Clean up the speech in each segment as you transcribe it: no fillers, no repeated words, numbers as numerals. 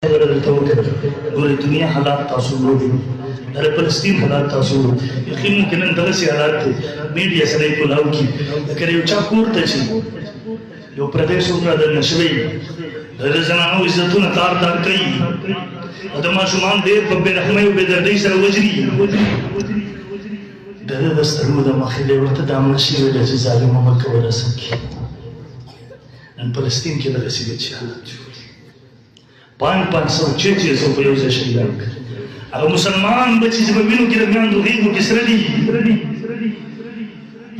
ګورې دنیا حالات تاسو وګورئ د فلسطین حالات تاسو وګورئ یقین ممکناً دغسې حالات دی میډیا سره یې کولاو کړي لکه یو چا کور ته چې یو پردی څوک رادننه شوی د زنانو عزتونه تار تار کوي او د ماشومان ډېر په بېرحمۍ او بېدردۍ سره وژني د ده د سترګو د مخې دی ورته دا مړه شوې ده چې ظالمه مه کوه رسم کړي نن فلسطین کې دغسې بد شي حالات جوړ 500 600 په یو ځای شهیدان کړي هغه مسلمان بچي چې په وینو کې د میندو غېږو کې سره دي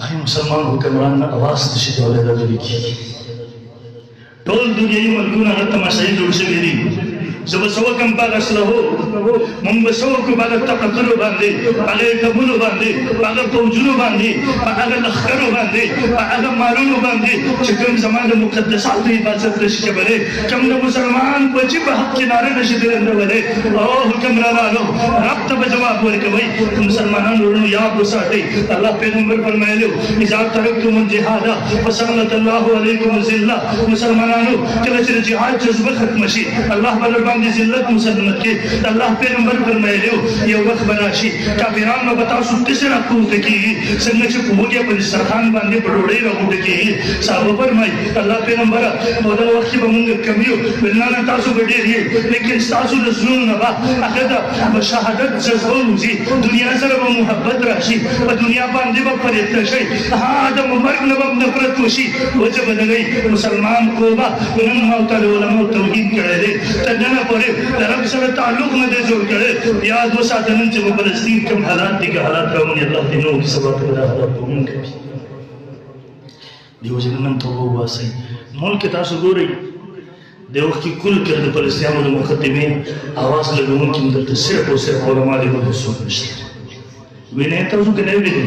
هغې مسلمان حکمران نه اواز نشي کولی دا لرې کېږي ټول دنیایي ملکونه هغه تماشایي جوړ شوي دي زه به څه وکړم په هغه اسلحو مونږ به څه وکړو په هغه تفکرو باندې په هغه کبونو باندې په هغه فوجونو باندې په هغه لښکرو باندې په هغه مالونو باندې چې کوم زما د مقدساتو حفاظت نشي کولی کوم د مسلمان بچي په حق کې ناره نشي درندولی او حکمرانانو رب ته به جواب ورکوئ مسلمانانو ورونو یاد وساتئ الله پیغمبر فرمایلی اذا ترکتم الجهاد فسلط الله علیکم الذلة مسلمانانو کله چې د جهاد جذبه ختمه شي الله به باندې ذلت مسلمت کې الله پیغمبر فرمایلی یو وخت به راشي کافران به تاسو داسې راپورته کېږي څنګه چې په هغې په دسترخوان باندې په ډوډۍ راغونډه کېږي صحابه فرمایي الله پیغمبره په دغه وخت کې به مونږ کم یو نه تاسو به ډېر یې لیکن ستاسو د زړونو نه به هغه د شهادت جذبه وځي دنیا سره به محبت راشي په دنیا باندې به فریضه شي د مرګ نه به نفرت وشي وجه به دغی مسلمان کو به نن موته د علماو توحید کړی دی تر ننه پورې د رب سره تعلق نه دی جوړ کړی یاد وساته نن چې په فلسطین کوم حالات دي که حالات راوني الله دې نو سبا ته دا حالات به مونږ کوي دیو جن نن توبه وباسئ ملک تاسو ګورئ د وخت کې کل کړه د فلسطینیانو د مقدمې اواز لګونکي مو دلته صرف او صرف علما دي بل څوک نشته وینې تاسو که نه ولیدئ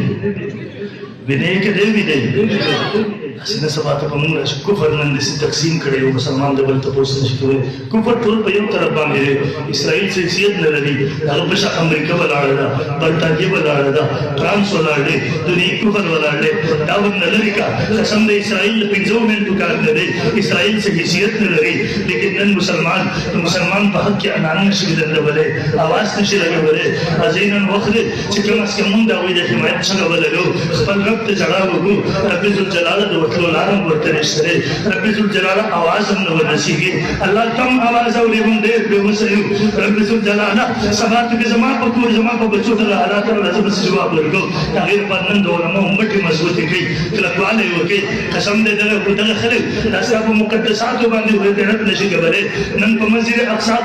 وینې که نه ولیدئ هسې نه سبا ته به مونږ راشي کفر نن داسې تقسیم کړی یو مسلمان د بل تپوس نشي کولی کفر ټول په یو طرف باندې دی اسرائیل څه حیثیت نه لري هغه په شا امریکا ولاړه ده برطانیې ولاړه ده فرانس ولاړ دی دنیایي کفر ولاړ دی دا ورنه لرې که قسم د اسرائیل د 5 منټو کار نه دی اسرائیل څه حیثیت نه لري لیکن نن مسلمان د مسلمان په حق کې انانه نشي درلولی اواز نشي لګولی هغې نن وخت دی چې کم از کم مونږ د هغوی د حمایت څنګه ولرو خپل رب ته ژړا وکړو رب ذوالجلاله د وتلو لاره هم ورته نشته دی رب ذوالجلاله آواز هم نه ورسېږي الله کم آواز اوري موږ ډېر بېوسه یو رب ذوالجلاله سبا ته کې زما په کور زما په بچو ته له حالاتو نه زه بس جواب ورکړم هغې لپاره نن د علماو مټې مضبوطې کوي کلکوالی وکړي قسم دی دغه خلک دا ستا په مقدساتو باندې غیرت نشي کولی نن په مسجد اقصی